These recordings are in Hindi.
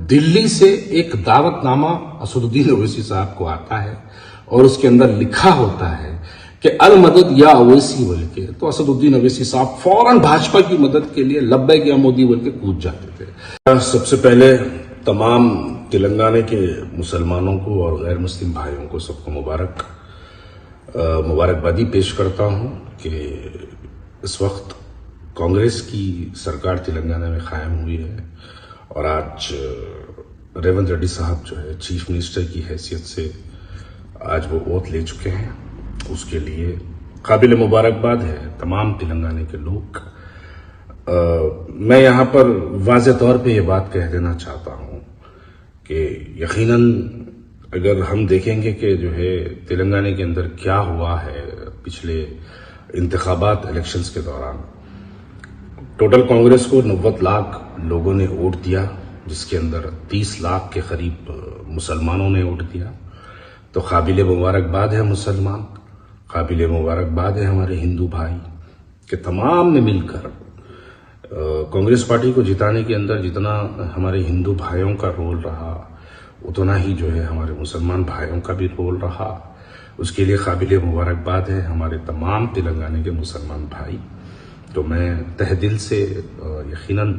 दिल्ली से एक दावतनामा असदुद्दीन ओवैसी साहब को आता है और उसके अंदर लिखा होता है कि अल मदद या ओवैसी बोल के, तो असदुद्दीन ओवैसी साहब फौरन भाजपा की मदद के लिए लब्बैक या मोदी बोल के कूद जाते थे। सबसे पहले तमाम तेलंगाना के मुसलमानों को और गैर मुस्लिम भाइयों को सबको मुबारकबादी पेश करता हूं कि इस वक्त कांग्रेस की सरकार तेलंगाना में कायम हुई है और आज रेवंत रेड्डी साहब जो है चीफ मिनिस्टर की हैसियत से आज वो ओथ ले चुके हैं। उसके लिए काबिल मुबारकबाद है तमाम तेलंगाना के लोग। मैं यहाँ पर वाज़ेह तौर पे ये बात कह देना चाहता हूँ कि यकीनन अगर हम देखेंगे कि जो है तेलंगाना के अंदर क्या हुआ है पिछले इंतखाबात इलेक्शंस के दौरान, टोटल कांग्रेस को 90 लाख लोगों ने वोट दिया, जिसके अंदर 30 लाख के करीब मुसलमानों ने वोट दिया। तो काबिल मुबारकबाद है मुसलमान, काबिल मुबारकबाद है हमारे हिंदू भाई कि तमाम ने मिलकर कांग्रेस पार्टी को जिताने के अंदर जितना हमारे हिंदू भाइयों का रोल रहा उतना ही जो है हमारे मुसलमान भाइयों का भी रोल रहा। उसके लिए काबिल मुबारकबाद है हमारे तमाम तेलंगाना के मुसलमान भाई। तो मैं तहे दिल से यकीनन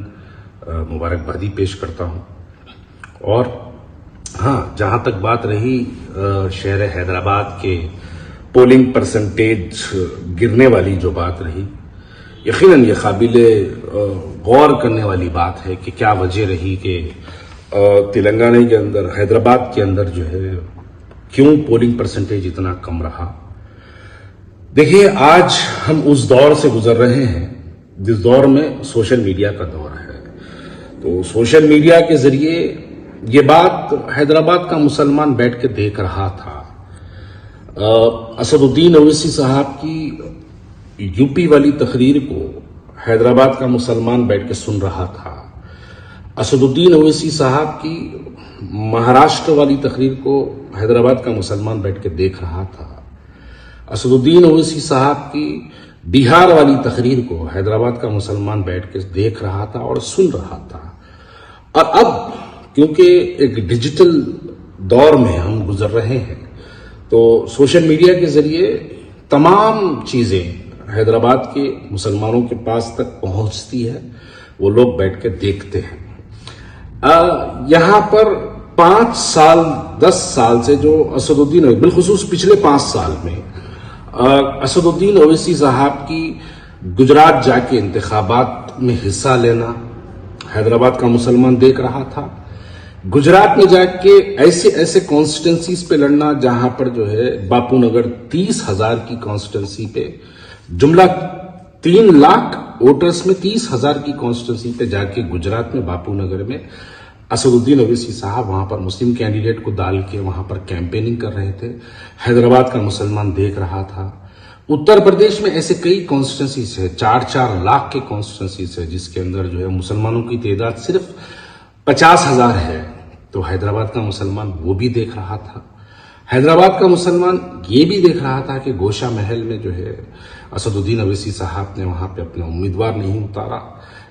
मुबारकबादी पेश करता हूं। और हाँ, जहां तक बात रही शहर हैदराबाद के पोलिंग परसेंटेज गिरने वाली जो बात रही, यकीनन ये काबिल गौर करने वाली बात है कि क्या वजह रही कि तेलंगाना के अंदर, हैदराबाद के अंदर जो है क्यों पोलिंग परसेंटेज इतना कम रहा। देखिए, आज हम उस दौर से गुजर रहे हैं जिस दौर में सोशल मीडिया का दौर है। तो सोशल मीडिया के जरिए ये बात हैदराबाद का मुसलमान बैठ के देख रहा था। असदुद्दीन ओवैसी साहब की यूपी वाली तकरीर को हैदराबाद का मुसलमान बैठ के सुन रहा था। असदुद्दीन ओवैसी साहब की महाराष्ट्र वाली तकरीर को हैदराबाद का मुसलमान बैठ के देख रहा था। असदुद्दीन ओवैसी साहब की बिहार वाली तकरीर को हैदराबाद का मुसलमान बैठ के देख रहा था और सुन रहा था। और अब क्योंकि एक डिजिटल दौर में हम गुजर रहे हैं, तो सोशल मीडिया के जरिए तमाम चीजें हैदराबाद के मुसलमानों के पास तक पहुंचती है, वो लोग बैठ के देखते हैं। यहां पर 5 साल 10 साल से जो असदुद्दीन, बिलखुसूस पिछले 5 साल में असदुद्दीन ओवैसी साहब की गुजरात जाके इंतखाबात में हिस्सा लेना हैदराबाद का मुसलमान देख रहा था। गुजरात में जाके ऐसे कॉन्स्टिट्यूंसीज पे लड़ना जहां पर जो है बापू नगर 30,000 की कॉन्स्टिट्यूंसी पे जुमला 3 लाख वोटर्स में 30,000 की कॉन्स्टिट्यूंसी पे जाके गुजरात में बापू नगर में असदुद्दीन ओवैसी साहब वहां पर मुस्लिम कैंडिडेट को डाल के वहां पर कैंपेनिंग कर रहे थे। हैदराबाद का मुसलमान देख रहा था। उत्तर प्रदेश में ऐसे कई कॉन्स्टिट्यूंसीज है, 4-4 लाख के कॉन्स्टिट्यूंसीज है, जिसके अंदर जो है मुसलमानों की तादाद सिर्फ 50,000 है। तो हैदराबाद का मुसलमान वो भी देख रहा था। हैदराबाद का मुसलमान ये भी देख रहा था कि गोशा महल में जो है असदुद्दीन ओवैसी साहब ने वहां पे अपना उम्मीदवार नहीं उतारा,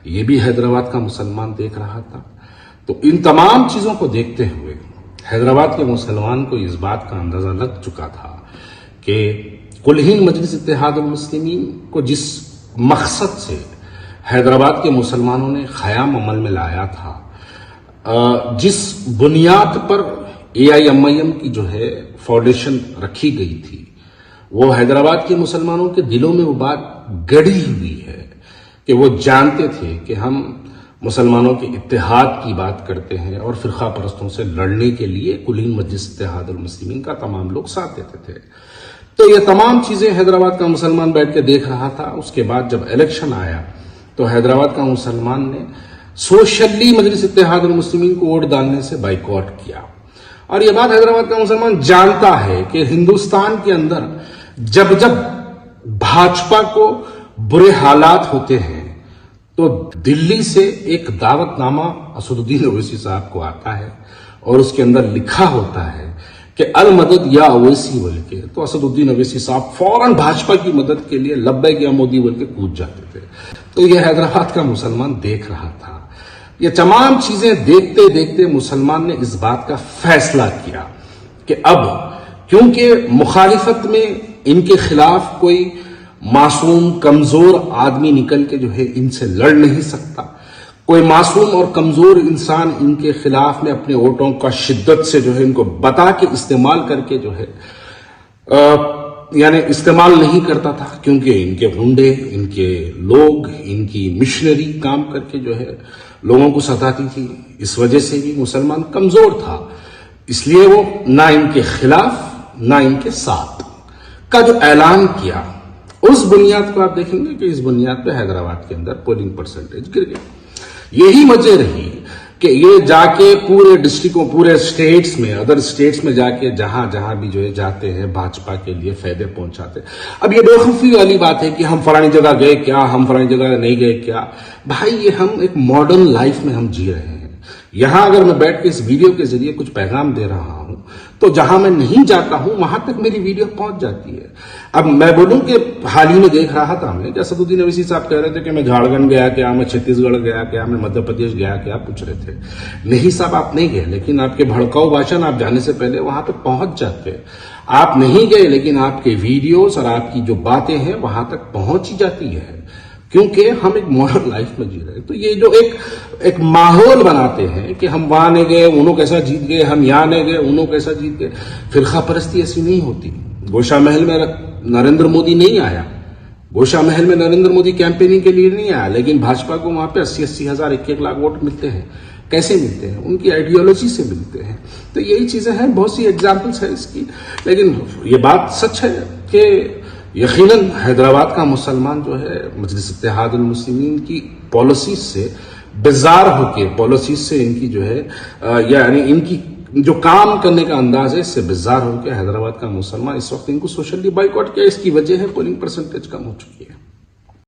ये भी हैदराबाद का मुसलमान देख रहा था। तो इन तमाम चीजों को देखते हुए हैदराबाद के मुसलमान को इस बात का अंदाजा लग चुका था कि कुल हिंद मजलिस इत्तेहादुल मुस्लिमीन को जिस मकसद से हैदराबाद के मुसलमानों ने ख़याम अमल में लाया था, जिस बुनियाद पर AIMIM की जो है फाउंडेशन रखी गई थी, वो हैदराबाद के मुसलमानों के दिलों में वो बात गड़ी हुई है कि वो जानते थे कि हम मुसलमानों के इत्तेहाद की बात करते हैं और फिरका परस्तों से लड़ने के लिए कुल हिंद मजलिस इत्तेहादुल मुस्लिमीन का तमाम लोग साथ देते थे। तो ये तमाम चीजें हैदराबाद का मुसलमान बैठ के देख रहा था। उसके बाद जब इलेक्शन आया तो हैदराबाद का मुसलमान ने सोशली मजलिस इत्तेहादुल मुस्लिमीन को वोट डालने से बाइकआउट किया। और यह बात हैदराबाद का मुसलमान जानता है कि हिंदुस्तान के अंदर जब जब भाजपा को बुरे हालात होते हैं तो दिल्ली से एक दावतनामा असदुद्दीन ओवैसी साहब को आता है और उसके अंदर लिखा होता है कि अल मदद या ओवैसी बोल के, तो असदुद्दीन ओवैसी साहब फौरन भाजपा की मदद के लिए लब्बैक या मोदी बोल के कूद जाते थे। तो यह हैदराबाद का मुसलमान देख रहा था। ये तमाम चीजें देखते देखते मुसलमान ने इस बात का फैसला किया कि अब क्योंकि मुखालिफत में इनके खिलाफ कोई मासूम कमजोर आदमी निकल के जो है इनसे लड़ नहीं सकता, कोई मासूम और कमजोर इंसान इनके खिलाफ में अपने वोटों का शिद्दत से जो है इनको बता के इस्तेमाल करके जो है यानी इस्तेमाल नहीं करता था, क्योंकि इनके गुंडे, इनके लोग, इनकी मिशनरी काम करके जो है लोगों को सताती थी। इस वजह से भी मुसलमान कमजोर था, इसलिए वो ना इनके खिलाफ ना इनके साथ का जो ऐलान किया, उस बुनियाद को आप देखेंगे कि इस बुनियाद पे हैदराबाद के अंदर पोलिंग परसेंटेज गिर गई। यही वजह रही कि ये जाके पूरे डिस्ट्रिक्टों, पूरे स्टेट्स में, अदर स्टेट्स में जाके जहां जहां भी जो है जाते हैं भाजपा के लिए फायदे पहुंचाते। अब ये बेवकूफी वाली बात है कि हम फलानी जगह गए क्या, हम फलानी जगह नहीं गए क्या। भाई ये हम एक मॉडर्न लाइफ में हम जी रहे हैं। यहां अगर मैं बैठ के इस वीडियो के जरिए कुछ पैगाम दे रहा हूं तो जहां मैं नहीं जाता हूं वहां तक मेरी वीडियो पहुंच जाती है। अब मैं बोलूं कि हाल ही में देख रहा था हमने कि असदुद्दीन अवैसी साहब कह रहे थे कि मैं झारखंड गया क्या, मैं छत्तीसगढ़ गया क्या, मैं मध्य प्रदेश गया क्या, पूछ रहे थे। नहीं साहब, आप नहीं गए, लेकिन आपके भड़काऊ भाषण आप जाने से पहले वहां पे पहुंच जाते। आप नहीं गए लेकिन आपके वीडियोस और आपकी जो बातें हैं वहां तक पहुंच ही जाती है, क्योंकि हम एक मॉडर्न लाइफ में जी रहे हैं। तो ये जो एक माहौल बनाते हैं कि हम वहां नहीं गए, उन्हों कैसा जीत गए, हम यहां नहीं गए, उन्हों कैसा जीत गए। फिरका परस्ती ऐसी नहीं होती। गोशा महल में नरेंद्र मोदी नहीं आया, गोशा महल में नरेंद्र मोदी कैंपेनिंग के लिए नहीं आया, लेकिन भाजपा को वहां पे 80-80 हजार, 1-1 लाख वोट मिलते हैं। कैसे मिलते हैं? उनकी आइडियोलॉजी से मिलते हैं। तो यही चीजें हैं, बहुत सी एग्जाम्पल्स है इसकी। लेकिन ये बात सच है कि यकीनन हैदराबाद का मुसलमान जो है मजलिस इत्तेहादुल मुस्लिमीन की पॉलिसी से बेजार होके, पॉलिसी से इनकी जो है यानी इनकी जो काम करने का अंदाज है इससे बेजार होकर हैदराबाद का मुसलमान इस वक्त इनको सोशली बाइकआउट किया। इसकी वजह है पोलिंग परसेंटेज कम हो चुकी है।